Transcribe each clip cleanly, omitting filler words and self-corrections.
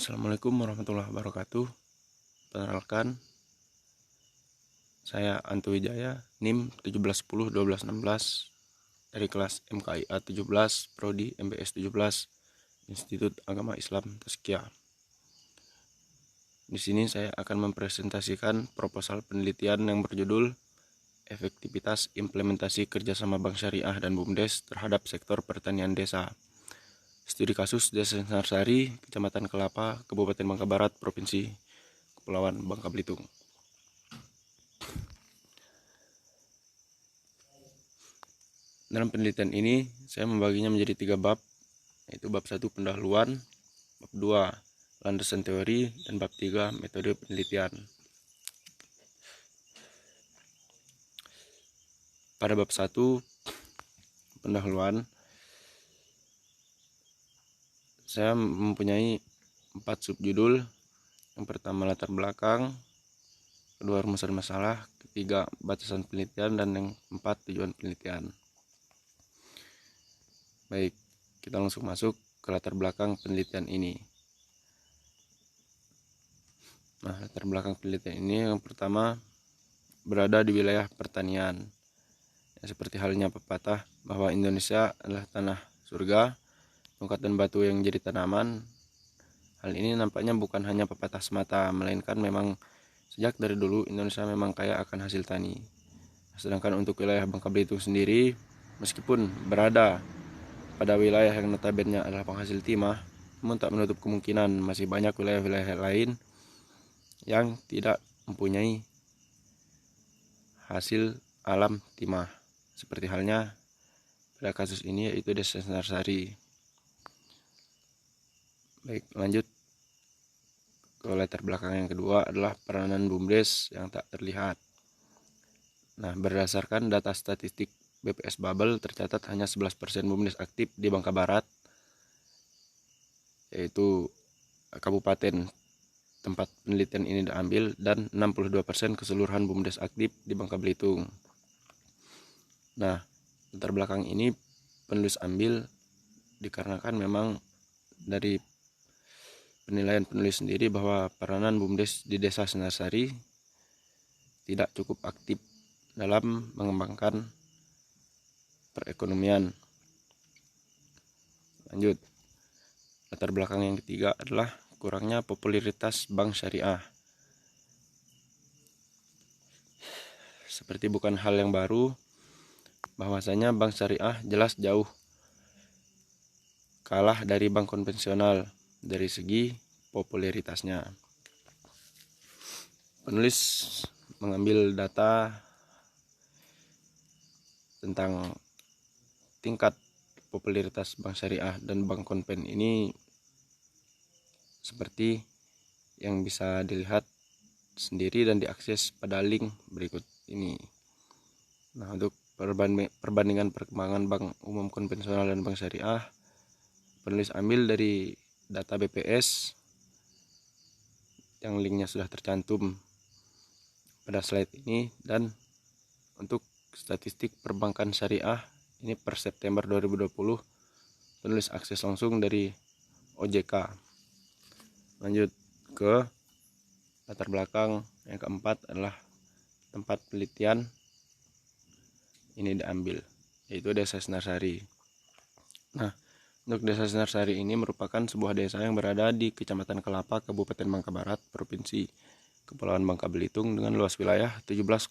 Assalamualaikum warahmatullahi wabarakatuh. Perkenalkan, saya Antu Wijaya, NIM 17101216 dari kelas MKIA 17, Prodi MBS 17, Institut Agama Islam Tazkiyah. Di sini saya akan mempresentasikan proposal penelitian yang berjudul Efektivitas Implementasi Kerjasama Bank Syariah dan BUMDes terhadap sektor pertanian desa. Studi kasus Desa Sinarsari, Kecamatan Kelapa, Kabupaten Bangka Barat, Provinsi Kepulauan Bangka Belitung. Dalam penelitian ini, saya membaginya menjadi 3 bab, yaitu bab 1 pendahuluan, bab 2 landasan teori, dan bab 3 metode penelitian. Pada bab 1 pendahuluan, saya mempunyai 4 subjudul. Yang pertama latar belakang, kedua rumusan masalah, ketiga batasan penelitian, dan yang keempat tujuan penelitian. Baik, kita langsung masuk ke latar belakang penelitian ini. Nah, latar belakang penelitian ini yang pertama berada di wilayah pertanian. Ya, seperti halnya pepatah bahwa Indonesia adalah tanah surga, tongkat dan batu yang jadi tanaman. Hal ini nampaknya bukan hanya pepatah semata, melainkan memang sejak dari dulu Indonesia memang kaya akan hasil tani. Sedangkan untuk wilayah Bangka Belitung sendiri, meskipun berada pada wilayah yang notabene adalah penghasil timah, namun tak menutup kemungkinan masih banyak wilayah-wilayah lain yang tidak mempunyai hasil alam timah. Seperti halnya pada kasus ini yaitu Desa Sinarsari. Baik, lanjut ke latar belakang yang kedua adalah peranan BUMDes yang tak terlihat. Nah, berdasarkan data statistik BPS Babel tercatat hanya 11% BUMDes aktif di Bangka Barat, yaitu kabupaten tempat penelitian ini diambil, dan 62% keseluruhan BUMDes aktif di Bangka Belitung. Nah, latar belakang ini penulis ambil dikarenakan memang dari penilaian penulis sendiri bahwa peranan BUMDes di Desa Sinarsari tidak cukup aktif dalam mengembangkan perekonomian. Lanjut, latar belakang yang ketiga adalah kurangnya popularitas bank syariah. Seperti bukan hal yang baru bahwasanya bank syariah jelas jauh kalah dari bank konvensional dari segi popularitasnya. Penulis mengambil data tentang tingkat popularitas bank syariah dan bank konven ini seperti yang bisa dilihat sendiri dan diakses pada link berikut ini. Nah, untuk perbandingan perkembangan bank umum konvensional dan bank syariah, penulis ambil dari data BPS yang linknya sudah tercantum pada slide ini, dan untuk statistik perbankan syariah ini per September 2020 penulis akses langsung dari OJK. Lanjut ke latar belakang yang keempat adalah tempat penelitian ini diambil, yaitu Desa Sinarsari. Nah, untuk Desa Sinarsari ini merupakan sebuah desa yang berada di Kecamatan Kelapa, Kabupaten Bangka Barat, Provinsi Kepulauan Bangka Belitung dengan luas wilayah 17,53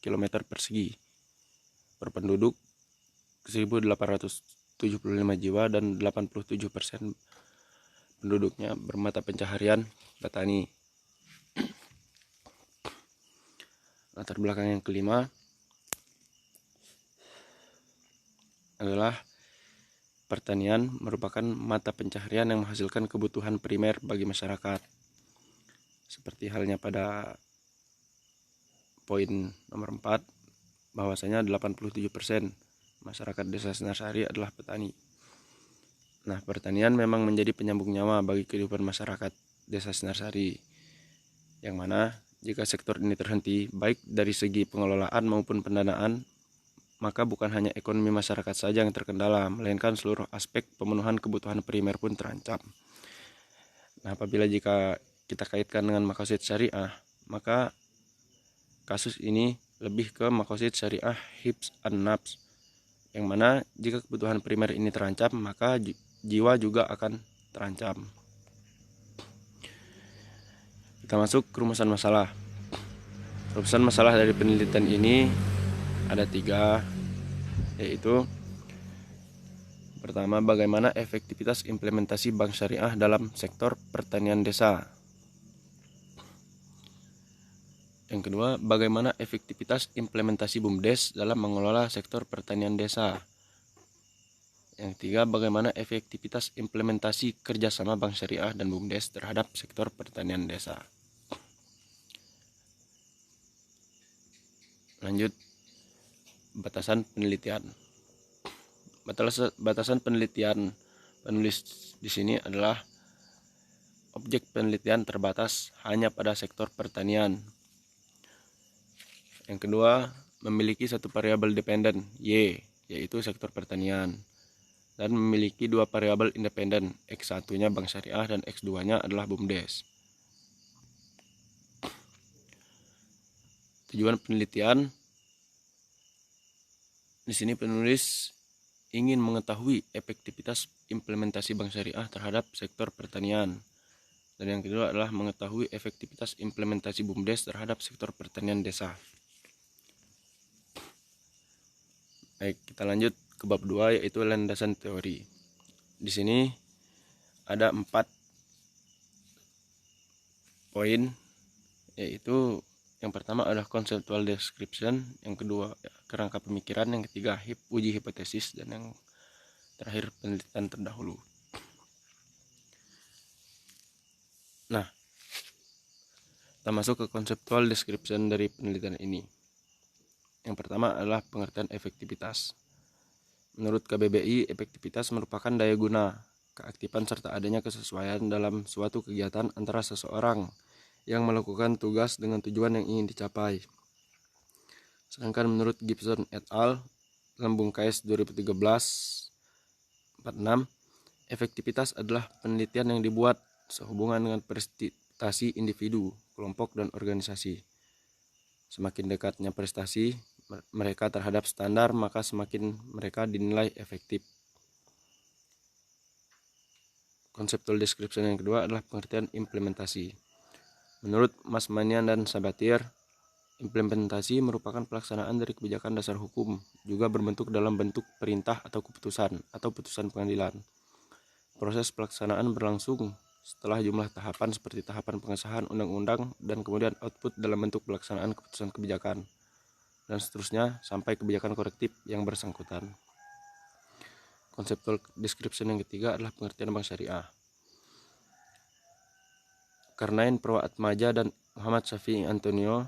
km persegi. Berpenduduk 1.875 jiwa dan 87% penduduknya bermata pencaharian petani. Latar belakang yang kelima adalah pertanian merupakan mata pencaharian yang menghasilkan kebutuhan primer bagi masyarakat. Seperti halnya pada poin nomor 4, bahwasanya 87% masyarakat Desa Sinarsari adalah petani. Nah, pertanian memang menjadi penyambung nyawa bagi kehidupan masyarakat Desa Sinarsari, yang mana jika sektor ini terhenti baik dari segi pengelolaan maupun pendanaan, maka bukan hanya ekonomi masyarakat saja yang terkendala, melainkan seluruh aspek pemenuhan kebutuhan primer pun terancam. Nah, apabila jika kita kaitkan dengan maqasid syariah, maka kasus ini lebih ke maqasid syariah hifz an-nafs, yang mana jika kebutuhan primer ini terancam, maka jiwa juga akan terancam. Kita masuk ke rumusan masalah. Rumusan masalah dari penelitian ini ada 3, yaitu pertama, bagaimana efektivitas implementasi bank syariah dalam sektor pertanian desa. Yang kedua, bagaimana efektivitas implementasi BUMDes dalam mengelola sektor pertanian desa. Yang ketiga, bagaimana efektivitas implementasi kerjasama bank syariah dan BUMDes terhadap sektor pertanian desa. Lanjut, batasan penelitian. Batasan penelitian penulis di sini adalah objek penelitian terbatas hanya pada sektor pertanian. Yang kedua, memiliki satu variabel dependen Y, yaitu sektor pertanian, dan memiliki 2 variabel independen, X1-nya bank syariah dan X2-nya adalah BUMDes. Tujuan penelitian di sini penulis ingin mengetahui efektivitas implementasi bank syariah terhadap sektor pertanian. Dan yang kedua adalah mengetahui efektivitas implementasi BUMDes terhadap sektor pertanian desa. Baik, kita lanjut ke bab 2, yaitu landasan teori. Di sini ada 4 poin, yaitu yang pertama adalah conceptual description, yang kedua kerangka pemikiran, yang ketiga uji hipotesis, dan yang terakhir penelitian terdahulu. Nah, kita masuk ke conceptual description dari penelitian ini. Yang pertama adalah pengertian efektivitas. Menurut KBBI, efektivitas merupakan daya guna, keaktifan serta adanya kesesuaian dalam suatu kegiatan antara seseorang yang melakukan tugas dengan tujuan yang ingin dicapai. Sedangkan menurut Gibson et al. Dalam Bungkais 2013-46, efektivitas adalah penelitian yang dibuat sehubungan dengan prestasi individu, kelompok, dan organisasi. Semakin dekatnya prestasi mereka terhadap standar, maka semakin mereka dinilai efektif. Conceptual description yang kedua adalah pengertian implementasi. Menurut Masmanian dan Sabatir, implementasi merupakan pelaksanaan dari kebijakan dasar hukum, juga berbentuk dalam bentuk perintah atau keputusan atau putusan pengadilan. Proses pelaksanaan berlangsung setelah jumlah tahapan seperti tahapan pengesahan undang-undang dan kemudian output dalam bentuk pelaksanaan keputusan kebijakan, dan seterusnya sampai kebijakan korektif yang bersangkutan. Conceptual description yang ketiga adalah pengertian bank syariah. Karnain Purwaatmaja dan Muhammad Syafi'i Antonio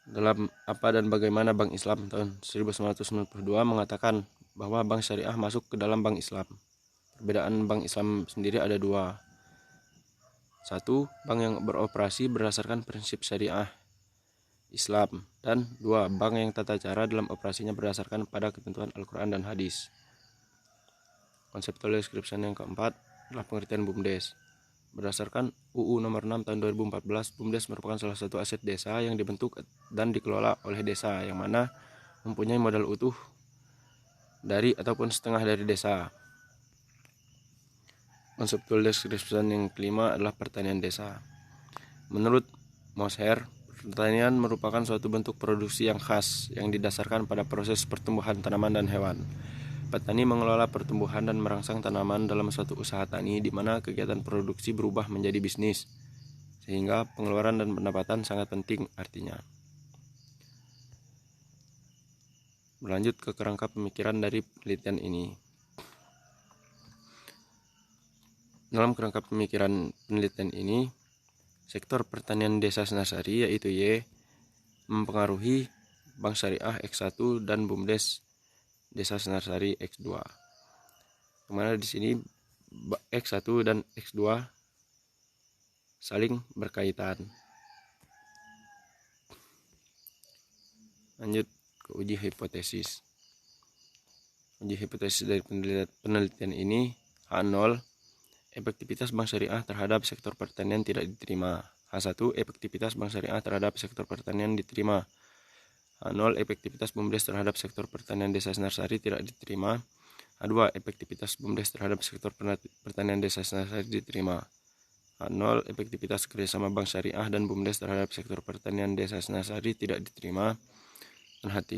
dalam Apa dan Bagaimana Bank Islam tahun 1992 mengatakan bahwa bank syariah masuk ke dalam bank Islam. Perbedaan bank Islam sendiri ada 2. 1. Bank yang beroperasi berdasarkan prinsip syariah Islam, dan 2. Bank yang tata cara dalam operasinya berdasarkan pada ketentuan Al-Quran dan Hadis. Conceptual description yang keempat adalah pengertian BUMDes. Berdasarkan UU nomor 6 tahun 2014, BUMDes merupakan salah satu aset desa yang dibentuk dan dikelola oleh desa, yang mana mempunyai modal utuh dari ataupun setengah dari desa. Conceptual description yang kelima adalah pertanian desa. Menurut Mosher, pertanian merupakan suatu bentuk produksi yang khas yang didasarkan pada proses pertumbuhan tanaman dan hewan. Petani mengelola pertumbuhan dan merangsang tanaman dalam suatu usaha tani di mana kegiatan produksi berubah menjadi bisnis, sehingga pengeluaran dan pendapatan sangat penting artinya. Berlanjut ke kerangka pemikiran dari penelitian ini. Dalam kerangka pemikiran penelitian ini, sektor pertanian desa Senarsari yaitu Y mempengaruhi bank syariah X1 dan BUMDes Desa Senarsari X2. Kemana di sini X1 dan X2 saling berkaitan. Lanjut ke uji hipotesis. Uji hipotesis dari penelitian ini H0 efektivitas bank syariah terhadap sektor pertanian tidak diterima. H1. Efektivitas bank syariah terhadap sektor pertanian diterima. H0. Efektivitas BUMDes terhadap sektor pertanian Desa Senarsari tidak diterima. H2. Efektivitas BUMDes terhadap sektor pertanian Desa Senarsari diterima. H0. Efektivitas kerjasama bank syariah dan BUMDes terhadap sektor pertanian Desa Senarsari tidak diterima. Dan H3.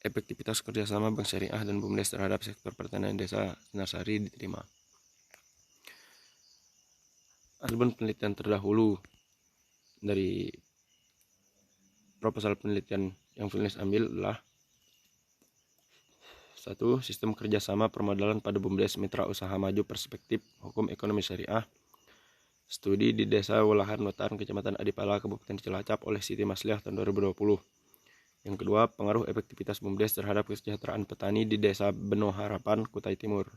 Efektivitas kerjasama bank syariah dan BUMDes terhadap sektor pertanian Desa Senarsari diterima. Adapun penelitian terdahulu dari proposal penelitian yang penulis ambil adalah 1. Sistem kerjasama permodalan pada BUMDes Mitra Usaha Maju Perspektif Hukum Ekonomi Syariah. Studi di Desa Walahan Wetan, Kecamatan Adipala, Kabupaten Cilacap oleh Siti Masliah tahun 2020. Yang kedua, pengaruh efektivitas BUMDes terhadap kesejahteraan petani di Desa Beno Harapan, Kutai Timur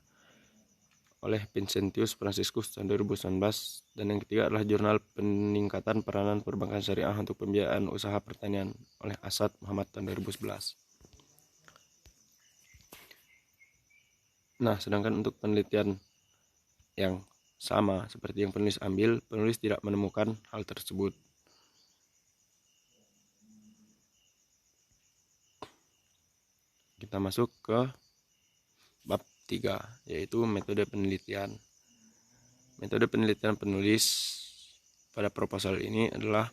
oleh Vincentius Franciscus tahun 2019. Dan yang ketiga adalah jurnal peningkatan peranan perbankan syariah untuk pembiayaan usaha pertanian oleh Asad Muhammad tahun 2011. Nah, sedangkan untuk penelitian yang sama seperti yang penulis ambil, penulis tidak menemukan hal tersebut. Kita masuk ke bab 3, yaitu metode penelitian. Metode penelitian penulis pada proposal ini adalah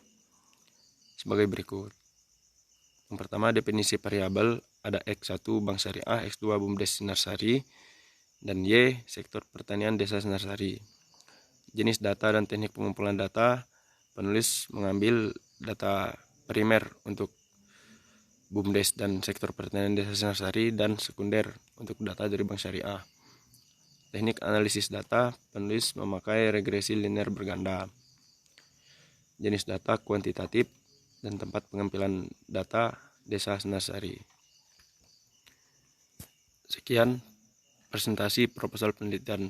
sebagai berikut. Yang pertama, definisi variabel ada X1 Bank Syariah, X2 BUMDes Senarsari, dan Y sektor pertanian Desa Senarsari. Jenis data dan teknik pengumpulan data, penulis mengambil data primer untuk BUMDes dan sektor pertanian Desa Senarsari dan sekunder untuk data dari Bank Syariah. Teknik analisis data, penulis memakai regresi linear berganda. Jenis data kuantitatif dan tempat pengambilan data Desa Senarsari. Sekian presentasi proposal penelitian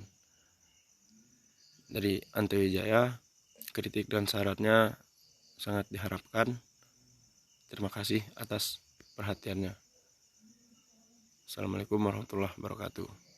dari Ante Wijaya. Kritik dan sarannya sangat diharapkan. Terima kasih atas perhatiannya. Assalamualaikum warahmatullahi wabarakatuh.